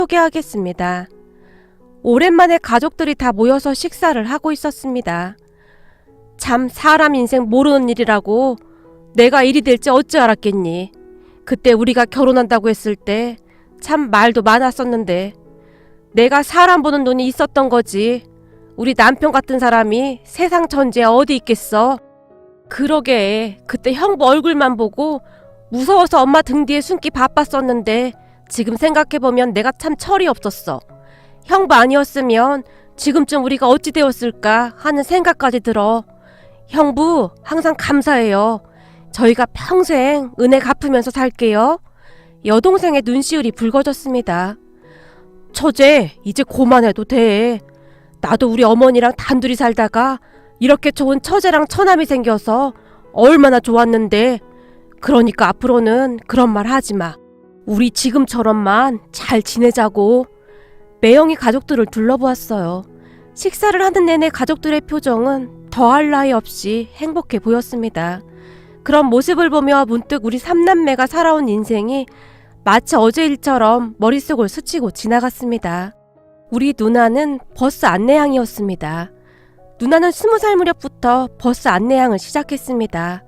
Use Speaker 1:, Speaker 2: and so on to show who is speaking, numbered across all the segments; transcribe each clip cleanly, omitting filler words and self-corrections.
Speaker 1: 소개하겠습니다. 오랜만에 가족들이 다 모여서 식사를 하고 있었습니다. 참 사람 인생 모르는 일이라고 내가 일이 될지 어찌 알았겠니. 그때 우리가 결혼한다고 했을 때 참 말도 많았었는데 내가 사람 보는 눈이 있었던 거지. 우리 남편 같은 사람이 세상 천지에 어디 있겠어. 그러게 그때 형부 얼굴만 보고 무서워서 엄마 등 뒤에 숨기 바빴었는데 지금 생각해보면 내가 참 철이 없었어. 형부 아니었으면 지금쯤 우리가 어찌 되었을까 하는 생각까지 들어. 형부 항상 감사해요. 저희가 평생 은혜 갚으면서 살게요. 여동생의 눈시울이 붉어졌습니다. 처제 이제 그만해도 돼. 나도 우리 어머니랑 단둘이 살다가 이렇게 좋은 처제랑 처남이 생겨서 얼마나 좋았는데. 그러니까 앞으로는 그런 말 하지 마. 우리 지금처럼만 잘 지내자고. 매형이 가족들을 둘러보았어요. 식사를 하는 내내 가족들의 표정은 더할 나위 없이 행복해 보였습니다. 그런 모습을 보며 문득 우리 삼남매가 살아온 인생이 마치 어제 일처럼 머릿속을 스치고 지나갔습니다. 우리 누나는 버스 안내양이었습니다. 누나는 20살 무렵부터 버스 안내양을 시작했습니다.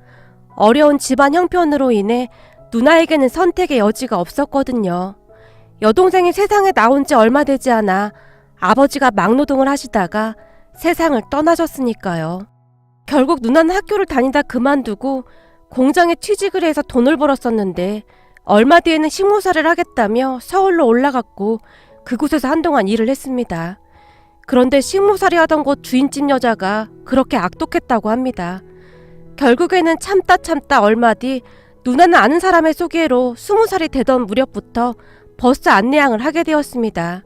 Speaker 1: 어려운 집안 형편으로 인해 누나에게는 선택의 여지가 없었거든요. 여동생이 세상에 나온 지 얼마 되지 않아 아버지가 막노동을 하시다가 세상을 떠나셨으니까요. 결국 누나는 학교를 다니다 그만두고 공장에 취직을 해서 돈을 벌었었는데 얼마 뒤에는 식모사를 하겠다며 서울로 올라갔고 그곳에서 한동안 일을 했습니다. 그런데 식모살이 하던 곳 주인집 여자가 그렇게 악독했다고 합니다. 결국에는 참다 얼마 뒤 누나는 아는 사람의 소개로 20살이 되던 무렵부터 버스 안내양을 하게 되었습니다.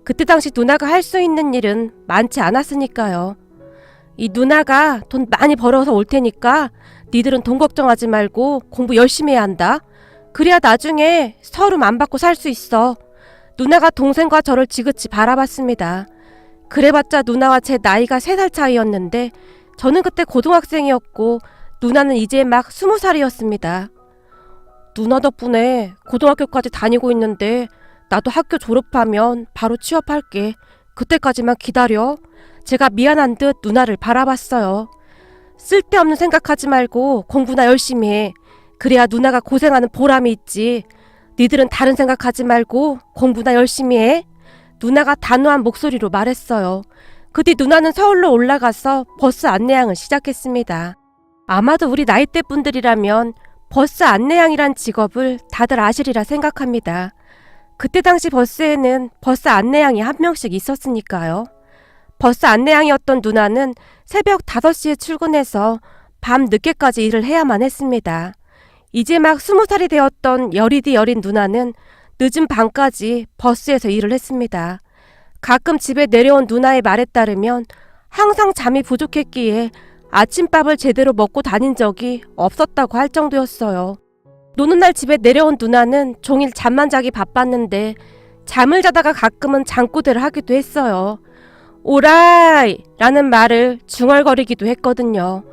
Speaker 1: 그때 당시 누나가 할 수 있는 일은 많지 않았으니까요. 이 누나가 돈 많이 벌어서 올 테니까 니들은 돈 걱정하지 말고 공부 열심히 해야 한다. 그래야 나중에 서름 안 받고 살 수 있어. 누나가 동생과 저를 지그치 바라봤습니다. 그래봤자 누나와 제 나이가 3살 차이였는데 저는 그때 고등학생이었고 누나는 이제 막 20살이었습니다. 누나 덕분에 고등학교까지 다니고 있는데 나도 학교 졸업하면 바로 취업할게. 그때까지만 기다려. 제가 미안한 듯 누나를 바라봤어요. 쓸데없는 생각하지 말고 공부나 열심히 해. 그래야 누나가 고생하는 보람이 있지. 니들은 다른 생각하지 말고 공부나 열심히 해. 누나가 단호한 목소리로 말했어요. 그 뒤 누나는 서울로 올라가서 버스 안내양을 시작했습니다. 아마도 우리 나이대 분들이라면 버스 안내양이란 직업을 다들 아시리라 생각합니다. 그때 당시 버스에는 버스 안내양이 한 명씩 있었으니까요. 버스 안내양이었던 누나는 새벽 5시에 출근해서 밤 늦게까지 일을 해야만 했습니다. 이제 막 20살이 되었던 여리디 여린 누나는 늦은 밤까지 버스에서 일을 했습니다. 가끔 집에 내려온 누나의 말에 따르면 항상 잠이 부족했기에 아침밥을 제대로 먹고 다닌 적이 없었다고 할 정도였어요. 노는 날 집에 내려온 누나는 종일 잠만 자기 바빴는데 잠을 자다가 가끔은 잠꼬대를 하기도 했어요. 오라이! 라는 말을 중얼거리기도 했거든요.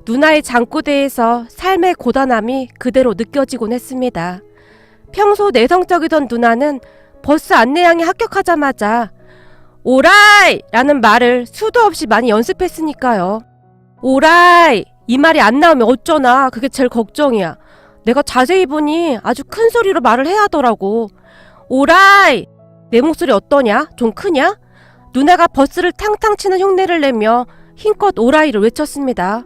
Speaker 1: 누나의 잠꼬대에서 삶의 고단함이 그대로 느껴지곤 했습니다. 평소 내성적이던 누나는 버스 안내양이 합격하자마자 오라이! 라는 말을 수도 없이 많이 연습했으니까요. 오라이! 이 말이 안 나오면 어쩌나. 그게 제일 걱정이야. 내가 자세히 보니 아주 큰 소리로 말을 해야 하더라고. 오라이! 내 목소리 어떠냐? 좀 크냐? 누나가 버스를 탕탕 치는 흉내를 내며 힘껏 오라이를 외쳤습니다.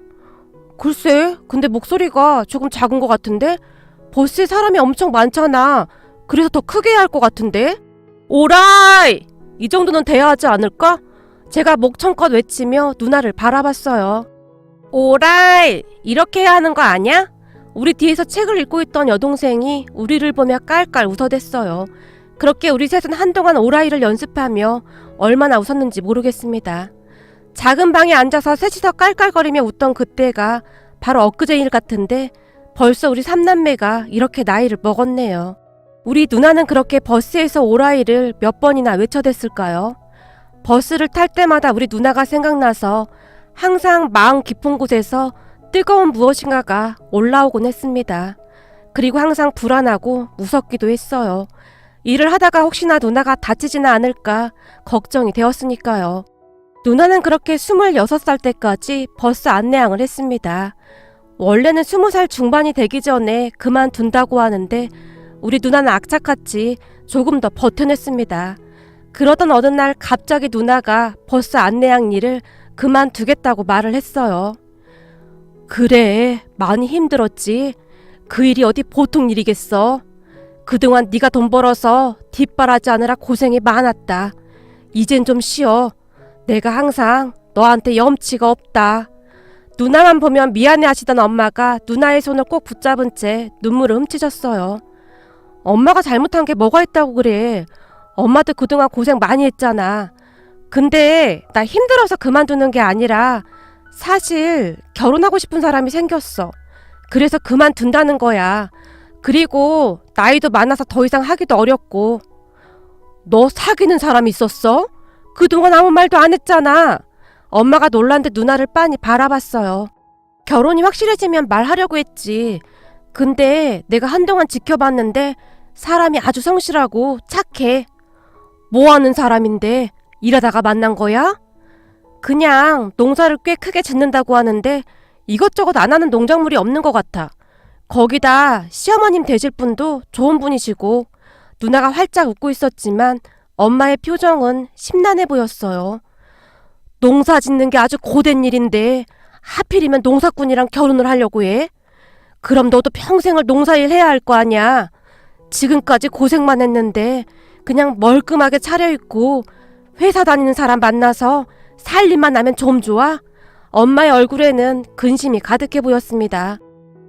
Speaker 1: 글쎄, 근데 목소리가 조금 작은 것 같은데? 버스에 사람이 엄청 많잖아. 그래서 더 크게 해야 할 것 같은데? 오라이! 이 정도는 돼야 하지 않을까? 제가 목청껏 외치며 누나를 바라봤어요. 오라이! 이렇게 해야 하는 거 아냐? 우리 뒤에서 책을 읽고 있던 여동생이 우리를 보며 깔깔 웃어댔어요. 그렇게 우리 셋은 한동안 오라이를 연습하며 얼마나 웃었는지 모르겠습니다. 작은 방에 앉아서 셋이서 깔깔거리며 웃던 그때가 바로 엊그제 일 같은데 벌써 우리 삼남매가 이렇게 나이를 먹었네요. 우리 누나는 그렇게 버스에서 오라이를 몇 번이나 외쳐댔을까요? 버스를 탈 때마다 우리 누나가 생각나서 항상 마음 깊은 곳에서 뜨거운 무엇인가가 올라오곤 했습니다. 그리고 항상 불안하고 무섭기도 했어요. 일을 하다가 혹시나 누나가 다치지는 않을까 걱정이 되었으니까요. 누나는 그렇게 26살 때까지 버스 안내양을 했습니다. 원래는 20살 중반이 되기 전에 그만둔다고 하는데 우리 누나는 악착같이 조금 더 버텨냈습니다. 그러던 어느 날 갑자기 누나가 버스 안내양 일을 그만두겠다고 말을 했어요. 그래, 많이 힘들었지. 그 일이 어디 보통 일이겠어. 그동안 네가 돈 벌어서 뒷바라지 하느라 고생이 많았다. 이젠 좀 쉬어. 내가 항상 너한테 염치가 없다. 누나만 보면 미안해하시던 엄마가 누나의 손을 꼭 붙잡은 채 눈물을 훔치셨어요. 엄마가 잘못한 게 뭐가 있다고 그래. 엄마도 그동안 고생 많이 했잖아. 근데 나 힘들어서 그만두는 게 아니라 사실 결혼하고 싶은 사람이 생겼어. 그래서 그만둔다는 거야. 그리고 나이도 많아서 더 이상 하기도 어렵고. 너 사귀는 사람 있었어? 그동안 아무 말도 안 했잖아. 엄마가 놀란 듯 누나를 빤히 바라봤어요. 결혼이 확실해지면 말하려고 했지. 근데 내가 한동안 지켜봤는데 사람이 아주 성실하고 착해. 뭐 하는 사람인데 일하다가 만난 거야? 그냥 농사를 꽤 크게 짓는다고 하는데 이것저것 안 하는 농작물이 없는 것 같아. 거기다 시어머님 되실 분도 좋은 분이시고. 누나가 활짝 웃고 있었지만 엄마의 표정은 심란해 보였어요. 농사 짓는 게 아주 고된 일인데 하필이면 농사꾼이랑 결혼을 하려고 해? 그럼 너도 평생을 농사일 해야 할 거 아니야. 지금까지 고생만 했는데 그냥 멀끔하게 차려입고 회사 다니는 사람 만나서 살림만 하면 좀 좋아? 엄마의 얼굴에는 근심이 가득해 보였습니다.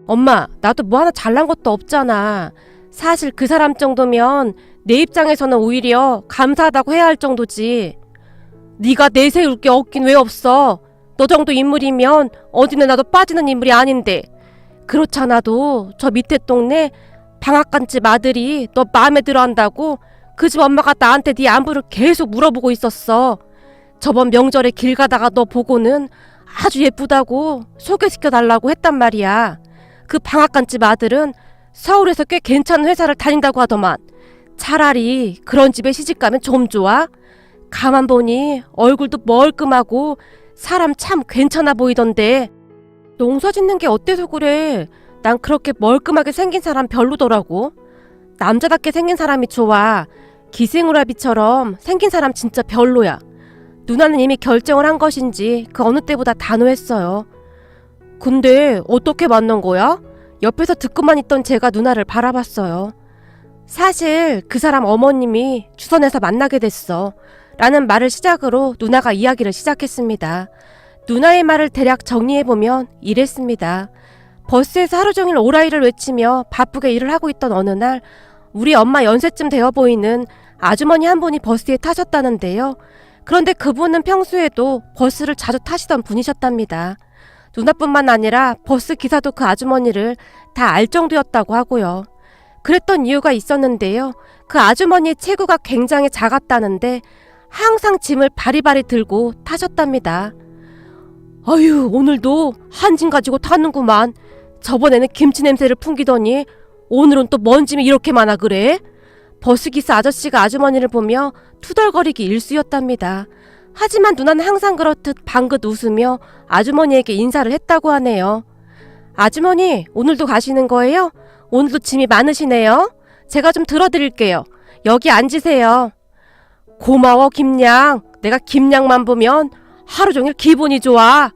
Speaker 1: 엄마, 나도 뭐 하나 잘난 것도 없잖아. 사실 그 사람 정도면 내 입장에서는 오히려 감사하다고 해야 할 정도지. 네가 내세울 게 없긴 왜 없어. 너 정도 인물이면 어디는 나도 빠지는 인물이 아닌데. 그렇잖아도 저 밑에 동네 방앗간집 아들이 너 마음에 들어 한다고 그 집 엄마가 나한테 네 안부를 계속 물어보고 있었어. 저번 명절에 길 가다가 너 보고는 아주 예쁘다고 소개시켜달라고 했단 말이야. 그 방앗간집 아들은 서울에서 꽤 괜찮은 회사를 다닌다고 하더만. 차라리 그런 집에 시집가면 좀 좋아? 가만 보니 얼굴도 멀끔하고 사람 참 괜찮아 보이던데. 농사 짓는 게 어때서 그래? 난 그렇게 멀끔하게 생긴 사람 별로더라고. 남자답게 생긴 사람이 좋아. 기생오라비처럼 생긴 사람 진짜 별로야. 누나는 이미 결정을 한 것인지 그 어느 때보다 단호했어요. 근데 어떻게 만난 거야? 옆에서 듣고만 있던 제가 누나를 바라봤어요. 사실 그 사람 어머님이 주선해서 만나게 됐어. 라는 말을 시작으로 누나가 이야기를 시작했습니다. 누나의 말을 대략 정리해보면 이랬습니다. 버스에서 하루 종일 오라이를 외치며 바쁘게 일을 하고 있던 어느 날 우리 엄마 연세쯤 되어 보이는 아주머니 한 분이 버스에 타셨다는데요. 그런데 그분은 평소에도 버스를 자주 타시던 분이셨답니다. 누나뿐만 아니라 버스 기사도 그 아주머니를 다 알 정도였다고 하고요. 그랬던 이유가 있었는데요. 그 아주머니의 체구가 굉장히 작았다는데 항상 짐을 바리바리 들고 타셨답니다. 아유, 오늘도 한 짐 가지고 타는구만. 저번에는 김치 냄새를 풍기더니 오늘은 또 뭔 짐이 이렇게 많아 그래? 버스기사 아저씨가 아주머니를 보며 투덜거리기 일쑤였답니다. 하지만 누나는 항상 그렇듯 방긋 웃으며 아주머니에게 인사를 했다고 하네요. 아주머니, 오늘도 가시는 거예요? 오늘도 짐이 많으시네요. 제가 좀 들어드릴게요. 여기 앉으세요. 고마워, 김양. 내가 김양만 보면 하루 종일 기분이 좋아.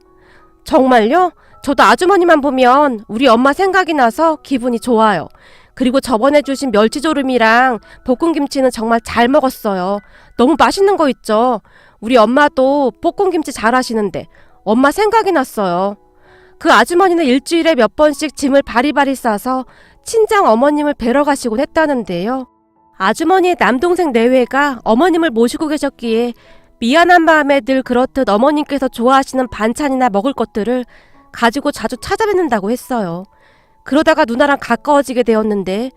Speaker 1: 정말요? 저도 아주머니만 보면 우리 엄마 생각이 나서 기분이 좋아요. 그리고 저번에 주신 멸치조림이랑 볶음김치는 정말 잘 먹었어요. 너무 맛있는 거 있죠? 우리 엄마도 볶음김치 잘 하시는데 엄마 생각이 났어요. 그 아주머니는 일주일에 몇 번씩 짐을 바리바리 싸서 친정 어머님을 뵈러 가시곤 했다는데요. 아주머니의 남동생 내외가 어머님을 모시고 계셨기에 미안한 마음에 늘 그렇듯 어머님께서 좋아하시는 반찬이나 먹을 것들을 가지고 자주 찾아뵙는다고 했어요. 그러다가 누나랑 가까워지게 되었는데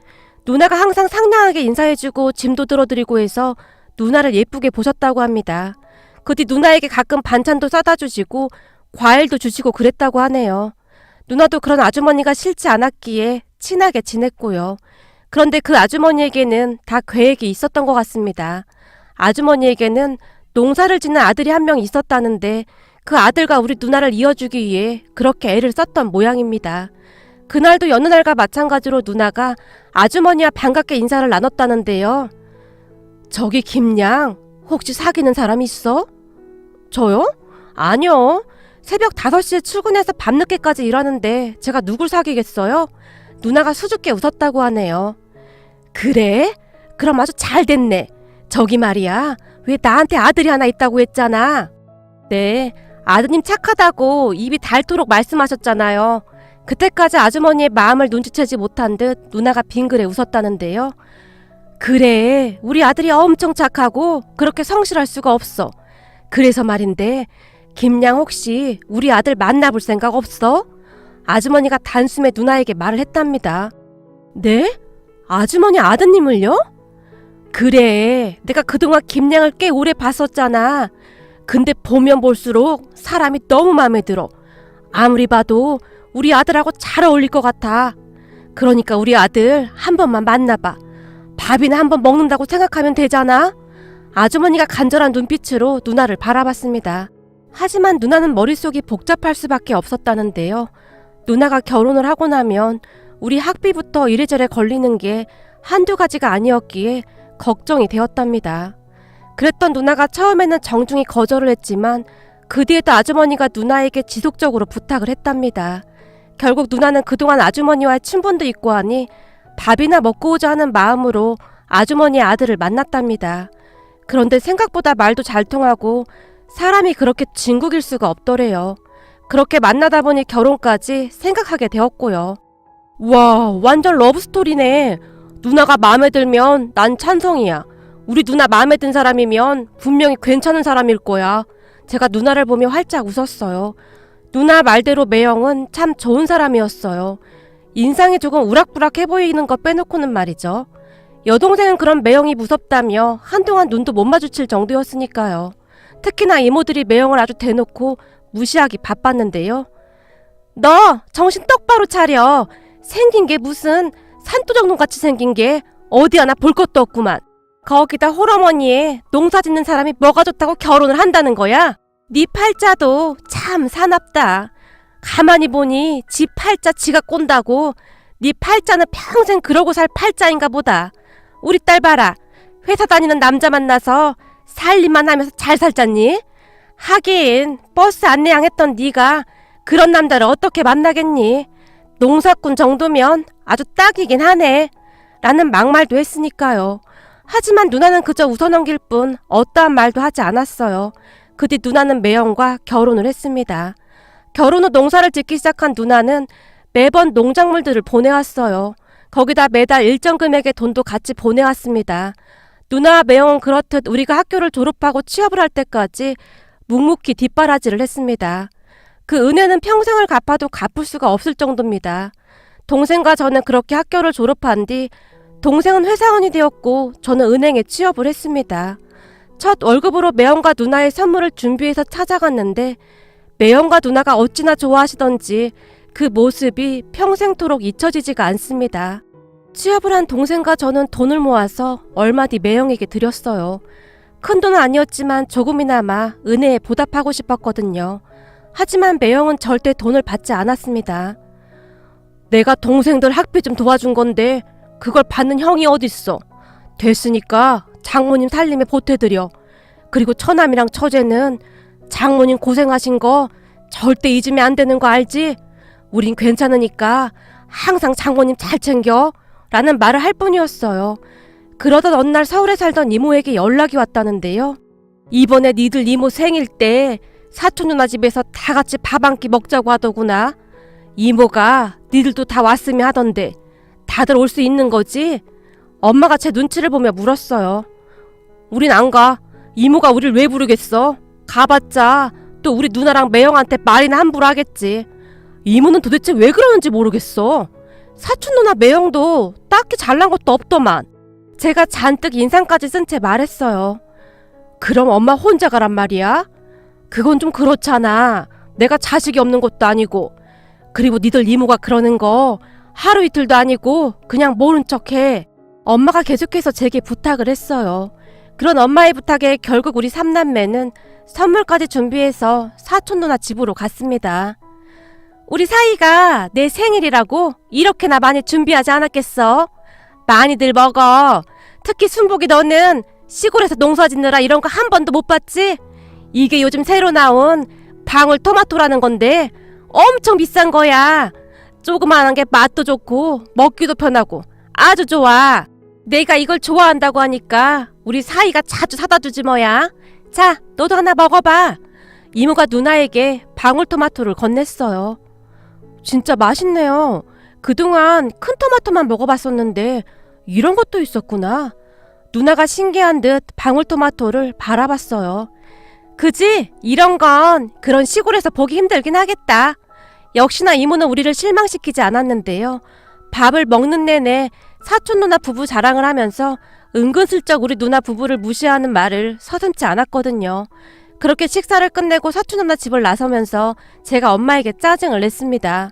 Speaker 1: 누나가 항상 상냥하게 인사해주고 짐도 들어드리고 해서 누나를 예쁘게 보셨다고 합니다. 그 뒤 누나에게 가끔 반찬도 싸다 주시고 과일도 주시고 그랬다고 하네요. 누나도 그런 아주머니가 싫지 않았기에 친하게 지냈고요. 그런데 그 아주머니에게는 다 계획이 있었던 것 같습니다. 아주머니에게는 농사를 짓는 아들이 한 명 있었다는데 그 아들과 우리 누나를 이어주기 위해 그렇게 애를 썼던 모양입니다. 그날도 여느 날과 마찬가지로 누나가 아주머니와 반갑게 인사를 나눴다는데요. 저기 김양, 혹시 사귀는 사람 있어? 저요? 아니요. 새벽 5시에 출근해서 밤늦게까지 일하는데 제가 누굴 사귀겠어요? 누나가 수줍게 웃었다고 하네요. 그래? 그럼 아주 잘 됐네. 저기 말이야, 왜 나한테 아들이 하나 있다고 했잖아. 네, 아드님 착하다고 입이 닳도록 말씀하셨잖아요. 그때까지 아주머니의 마음을 눈치채지 못한 듯 누나가 빙그레 웃었다는데요. 그래, 우리 아들이 엄청 착하고 그렇게 성실할 수가 없어. 그래서 말인데 김양 혹시 우리 아들 만나볼 생각 없어? 아주머니가 단숨에 누나에게 말을 했답니다. 네? 아주머니 아드님을요? 그래, 내가 그동안 김양을 꽤 오래 봤었잖아. 근데 보면 볼수록 사람이 너무 마음에 들어. 아무리 봐도 우리 아들하고 잘 어울릴 것 같아. 그러니까 우리 아들 한 번만 만나봐. 밥이나 한 번 먹는다고 생각하면 되잖아. 아주머니가 간절한 눈빛으로 누나를 바라봤습니다. 하지만 누나는 머릿속이 복잡할 수밖에 없었다는데요. 누나가 결혼을 하고 나면 우리 학비부터 이래저래 걸리는 게 한두 가지가 아니었기에 걱정이 되었답니다. 그랬던 누나가 처음에는 정중히 거절을 했지만 그 뒤에도 아주머니가 누나에게 지속적으로 부탁을 했답니다. 결국 누나는 그동안 아주머니와의 친분도 있고 하니 밥이나 먹고 오자 하는 마음으로 아주머니의 아들을 만났답니다. 그런데 생각보다 말도 잘 통하고 사람이 그렇게 진국일 수가 없더래요. 그렇게 만나다 보니 결혼까지 생각하게 되었고요. 와, 완전 러브스토리네. 누나가 마음에 들면 난 찬성이야. 우리 누나 마음에 든 사람이면 분명히 괜찮은 사람일 거야. 제가 누나를 보며 활짝 웃었어요. 누나 말대로 매형은 참 좋은 사람이었어요. 인상이 조금 우락부락해 보이는 거 빼놓고는 말이죠. 여동생은 그런 매형이 무섭다며 한동안 눈도 못 마주칠 정도였으니까요. 특히나 이모들이 매형을 아주 대놓고 무시하기 바빴는데요. 너 정신 똑바로 차려. 생긴 게 무슨 산토정돈같이 생긴 게 어디 하나 볼 것도 없구만. 거기다 홀어머니에 농사 짓는 사람이 뭐가 좋다고 결혼을 한다는 거야? 네 팔자도 참 사납다. 가만히 보니 지 팔자 지가 꼰다고. 네 팔자는 평생 그러고 살 팔자인가 보다. 우리 딸 봐라. 회사 다니는 남자 만나서 살림만 하면서 잘 살잖니? 하긴 버스 안내양했던 네가 그런 남자를 어떻게 만나겠니? 농사꾼 정도면 아주 딱이긴 하네. 라는 막말도 했으니까요. 하지만 누나는 그저 웃어넘길 뿐 어떠한 말도 하지 않았어요. 그 뒤 누나는 매형과 결혼을 했습니다. 결혼 후 농사를 짓기 시작한 누나는 매번 농작물들을 보내왔어요. 거기다 매달 일정 금액의 돈도 같이 보내왔습니다. 누나와 매형은 그렇듯 우리가 학교를 졸업하고 취업을 할 때까지 묵묵히 뒷바라지를 했습니다. 그 은혜는 평생을 갚아도 갚을 수가 없을 정도입니다. 동생과 저는 그렇게 학교를 졸업한 뒤 동생은 회사원이 되었고 저는 은행에 취업을 했습니다. 첫 월급으로 매형과 누나의 선물을 준비해서 찾아갔는데 매형과 누나가 어찌나 좋아하시던지 그 모습이 평생토록 잊혀지지가 않습니다. 취업을 한 동생과 저는 돈을 모아서 얼마 뒤 매형에게 드렸어요. 큰 돈은 아니었지만 조금이나마 은혜에 보답하고 싶었거든요. 하지만 매형은 절대 돈을 받지 않았습니다. 내가 동생들 학비 좀 도와준 건데 그걸 받는 형이 어딨어. 됐으니까 장모님 살림에 보태드려. 그리고 처남이랑 처제는 장모님 고생하신 거 절대 잊으면 안 되는 거 알지? 우린 괜찮으니까 항상 장모님 잘 챙겨. 라는 말을 할 뿐이었어요. 그러던 어느 날 서울에 살던 이모에게 연락이 왔다는데요. 이번에 니들 이모 생일 때 사촌 누나 집에서 다 같이 밥 한 끼 먹자고 하더구나. 이모가 니들도 다 왔으면 하던데 다들 올 수 있는 거지? 엄마가 제 눈치를 보며 물었어요. 우린 안 가. 이모가 우릴 왜 부르겠어? 가봤자 또 우리 누나랑 매형한테 말이나 함부로 하겠지. 이모는 도대체 왜 그러는지 모르겠어. 사촌 누나 매형도 딱히 잘난 것도 없더만. 제가 잔뜩 인상까지 쓴 채 말했어요. 그럼 엄마 혼자 가란 말이야? 그건 좀 그렇잖아. 내가 자식이 없는 것도 아니고. 그리고 니들 이모가 그러는 거 하루 이틀도 아니고 그냥 모른 척해. 엄마가 계속해서 제게 부탁을 했어요. 그런 엄마의 부탁에 결국 우리 삼남매는 선물까지 준비해서 사촌 누나 집으로 갔습니다. 우리 사이가 내 생일이라고 이렇게나 많이 준비하지 않았겠어? 많이들 먹어. 특히 순복이 너는 시골에서 농사 짓느라 이런 거 한 번도 못 봤지? 이게 요즘 새로 나온 방울토마토라는 건데 엄청 비싼 거야. 조그만한 게 맛도 좋고 먹기도 편하고 아주 좋아. 내가 이걸 좋아한다고 하니까 우리 사이가 자주 사다 주지 뭐야. 자, 너도 하나 먹어봐. 이모가 누나에게 방울토마토를 건넸어요. 진짜 맛있네요. 그동안 큰 토마토만 먹어봤었는데 이런 것도 있었구나. 누나가 신기한 듯 방울토마토를 바라봤어요. 그지? 이런 건 그런 시골에서 보기 힘들긴 하겠다. 역시나 이모는 우리를 실망시키지 않았는데요. 밥을 먹는 내내 사촌 누나 부부 자랑을 하면서 은근슬쩍 우리 누나 부부를 무시하는 말을 서슴지 않았거든요. 그렇게 식사를 끝내고 사촌 누나 집을 나서면서 제가 엄마에게 짜증을 냈습니다.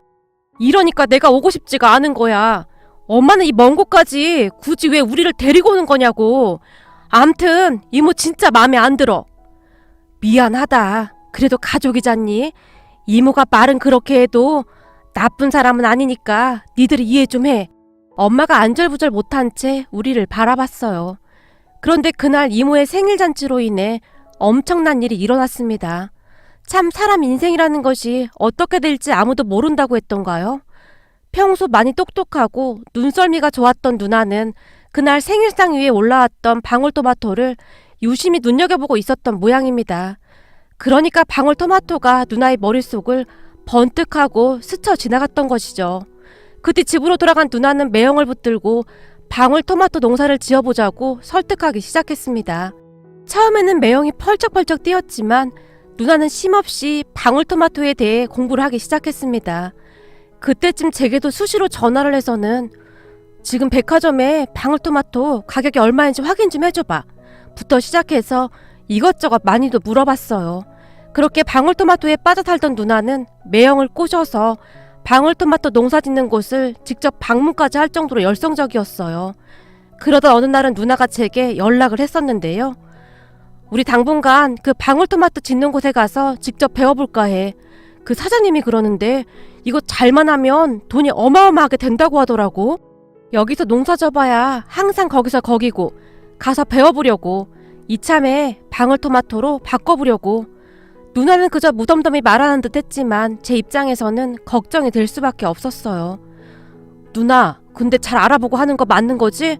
Speaker 1: 이러니까 내가 오고 싶지가 않은 거야. 엄마는 이 먼 곳까지 굳이 왜 우리를 데리고 오는 거냐고. 암튼 이모 진짜 마음에 안 들어. 미안하다. 그래도 가족이잖니. 이모가 말은 그렇게 해도 나쁜 사람은 아니니까 니들이 이해 좀 해. 엄마가 안절부절 못한 채 우리를 바라봤어요. 그런데 그날 이모의 생일잔치로 인해 엄청난 일이 일어났습니다. 참 사람 인생이라는 것이 어떻게 될지 아무도 모른다고 했던가요? 평소 많이 똑똑하고 눈썰미가 좋았던 누나는 그날 생일상 위에 올라왔던 방울토마토를 유심히 눈여겨보고 있었던 모양입니다. 그러니까 방울토마토가 누나의 머릿속을 번뜩하고 스쳐 지나갔던 것이죠. 그때 집으로 돌아간 누나는 매형을 붙들고 방울토마토 농사를 지어보자고 설득하기 시작했습니다. 처음에는 매형이 펄쩍펄쩍 뛰었지만 누나는 쉼없이 방울토마토에 대해 공부를 하기 시작했습니다. 그때쯤 제게도 수시로 전화를 해서는 지금 백화점에 방울토마토 가격이 얼마인지 확인 좀 해줘봐 부터 시작해서 이것저것 많이도 물어봤어요. 그렇게 방울토마토에 빠져 살던 누나는 매형을 꼬셔서 방울토마토 농사 짓는 곳을 직접 방문까지 할 정도로 열성적이었어요. 그러던 어느 날은 누나가 제게 연락을 했었는데요. 우리 당분간 그 방울토마토 짓는 곳에 가서 직접 배워볼까 해. 그 사장님이 그러는데 이거 잘만 하면 돈이 어마어마하게 된다고 하더라고. 여기서 농사 져봐야 항상 거기서 거기고 가서 배워보려고 이참에 방울토마토로 바꿔보려고. 누나는 그저 무덤덤히 말하는 듯 했지만 제 입장에서는 걱정이 될 수밖에 없었어요. 누나, 근데 잘 알아보고 하는 거 맞는 거지?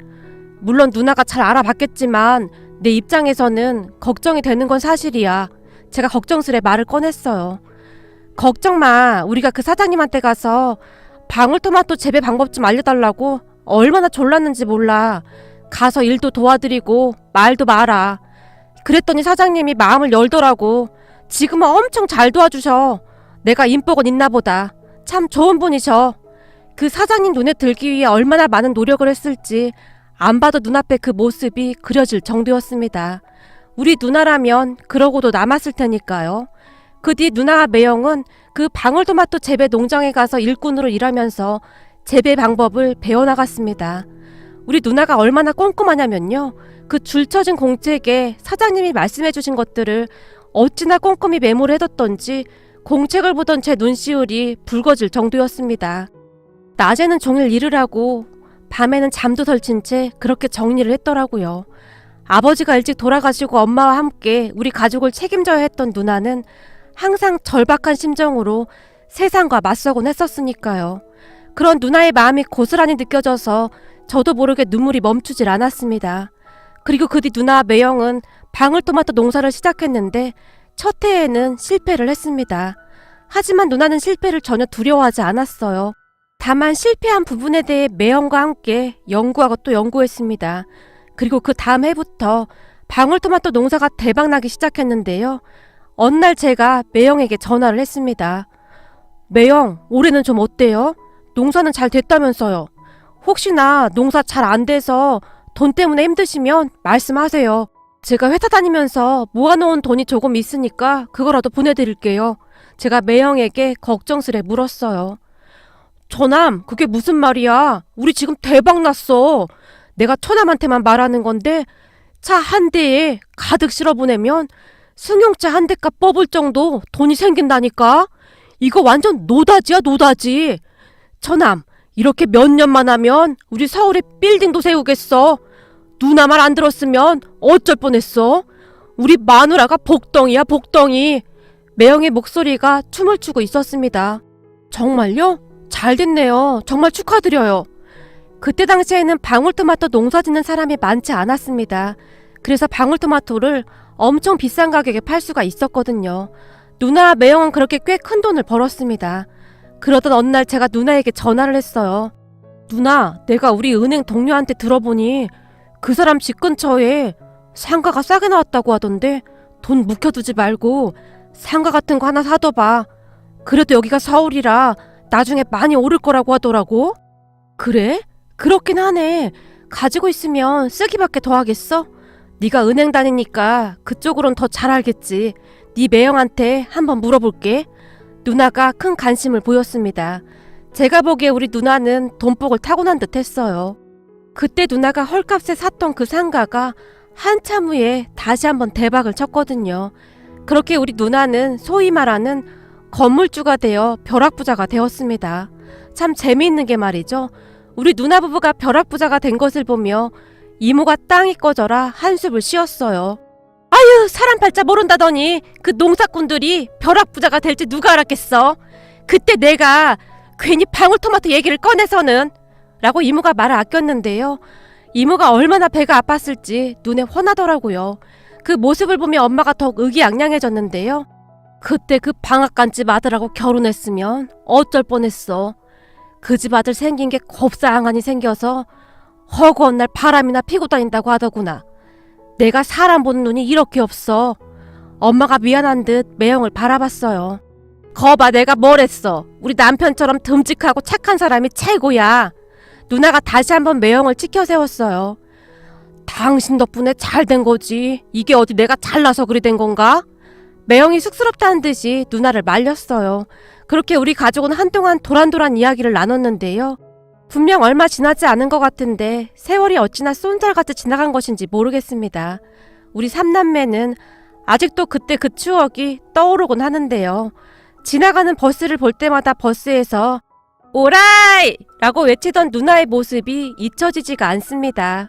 Speaker 1: 물론 누나가 잘 알아봤겠지만 내 입장에서는 걱정이 되는 건 사실이야. 제가 걱정스레 말을 꺼냈어요. 걱정 마. 우리가 그 사장님한테 가서 방울토마토 재배 방법 좀 알려달라고 얼마나 졸랐는지 몰라. 가서 일도 도와드리고 말도 마라. 그랬더니 사장님이 마음을 열더라고. 지금은 엄청 잘 도와주셔. 내가 인복은 있나 보다. 참 좋은 분이셔. 그 사장님 눈에 들기 위해 얼마나 많은 노력을 했을지 안 봐도 눈앞에 그 모습이 그려질 정도였습니다. 우리 누나라면 그러고도 남았을 테니까요. 그 뒤 누나와 매형은 그 방울토마토 재배 농장에 가서 일꾼으로 일하면서 재배 방법을 배워나갔습니다. 우리 누나가 얼마나 꼼꼼하냐면요. 그 줄쳐진 공책에 사장님이 말씀해주신 것들을 어찌나 꼼꼼히 메모를 해뒀던지 공책을 보던 제 눈시울이 붉어질 정도였습니다. 낮에는 종일 일을 하고 밤에는 잠도 설친 채 그렇게 정리를 했더라고요. 아버지가 일찍 돌아가시고 엄마와 함께 우리 가족을 책임져야 했던 누나는 항상 절박한 심정으로 세상과 맞서곤 했었으니까요. 그런 누나의 마음이 고스란히 느껴져서 저도 모르게 눈물이 멈추질 않았습니다. 그리고 그 뒤 누나와 매형은 방울토마토 농사를 시작했는데 첫 해에는 실패를 했습니다. 하지만 누나는 실패를 전혀 두려워하지 않았어요. 다만 실패한 부분에 대해 매형과 함께 연구하고 또 연구했습니다. 그리고 그 다음 해부터 방울토마토 농사가 대박나기 시작했는데요. 어느 날 제가 매형에게 전화를 했습니다. 매형, 올해는 좀 어때요? 농사는 잘 됐다면서요. 혹시나 농사 잘 안 돼서 돈 때문에 힘드시면 말씀하세요. 제가 회사 다니면서 모아놓은 돈이 조금 있으니까 그거라도 보내드릴게요. 제가 매형에게 걱정스레 물었어요. 처남, 그게 무슨 말이야? 우리 지금 대박 났어. 내가 처남한테만 말하는 건데 차 한 대에 가득 실어 보내면 승용차 한 대값 뽑을 정도 돈이 생긴다니까? 이거 완전 노다지야, 노다지. 처남, 이렇게 몇 년만 하면 우리 서울에 빌딩도 세우겠어. 누나 말 안 들었으면 어쩔 뻔했어. 우리 마누라가 복덩이야, 복덩이. 매형의 목소리가 춤을 추고 있었습니다. 정말요? 잘 됐네요. 정말 축하드려요. 그때 당시에는 방울토마토 농사 짓는 사람이 많지 않았습니다. 그래서 방울토마토를 엄청 비싼 가격에 팔 수가 있었거든요. 누나와 매형은 그렇게 꽤 큰 돈을 벌었습니다. 그러던 어느 날 제가 누나에게 전화를 했어요. 누나, 내가 우리 은행 동료한테 들어보니 그 사람 집 근처에 상가가 싸게 나왔다고 하던데 돈 묵혀두지 말고 상가 같은 거 하나 사둬봐. 그래도 여기가 서울이라 나중에 많이 오를 거라고 하더라고. 그래? 그렇긴 하네. 가지고 있으면 쓰기밖에 더 하겠어? 네가 은행 다니니까 그쪽으론 더 잘 알겠지. 네 매형한테 한번 물어볼게. 누나가 큰 관심을 보였습니다. 제가 보기에 우리 누나는 돈복을 타고난 듯 했어요. 그때 누나가 헐값에 샀던 그 상가가 한참 후에 다시 한번 대박을 쳤거든요. 그렇게 우리 누나는 소위 말하는 건물주가 되어 벼락부자가 되었습니다. 참 재미있는 게 말이죠. 우리 누나 부부가 벼락부자가 된 것을 보며 이모가 땅이 꺼져라 한숨을 쉬었어요. 아유, 사람 팔자 모른다더니 그 농사꾼들이 벼락부자가 될지 누가 알았겠어. 그때 내가 괜히 방울토마토 얘기를 꺼내서는 라고 이모가 말을 아꼈는데요. 이모가 얼마나 배가 아팠을지 눈에 훤하더라고요. 그 모습을 보며 엄마가 더욱 의기양양해졌는데요. 그때 그 방앗간집 아들하고 결혼했으면 어쩔 뻔했어. 그 집 아들 생긴 게 곱상하니 생겨서 허구한 날 바람이나 피고 다닌다고 하더구나. 내가 사람 보는 눈이 이렇게 없어. 엄마가 미안한 듯 매형을 바라봤어요. 거봐, 내가 뭘 했어. 우리 남편처럼 듬직하고 착한 사람이 최고야. 누나가 다시 한번 매형을 치켜 세웠어요. 당신 덕분에 잘 된 거지. 이게 어디 내가 잘나서 그리 된 건가? 매형이 쑥스럽다는 듯이 누나를 말렸어요. 그렇게 우리 가족은 한동안 도란도란 이야기를 나눴는데요. 분명 얼마 지나지 않은 것 같은데 세월이 어찌나 쏜살같이 지나간 것인지 모르겠습니다. 우리 삼남매는 아직도 그때 그 추억이 떠오르곤 하는데요. 지나가는 버스를 볼 때마다 버스에서 오라이! 라고 외치던 누나의 모습이 잊혀지지가 않습니다.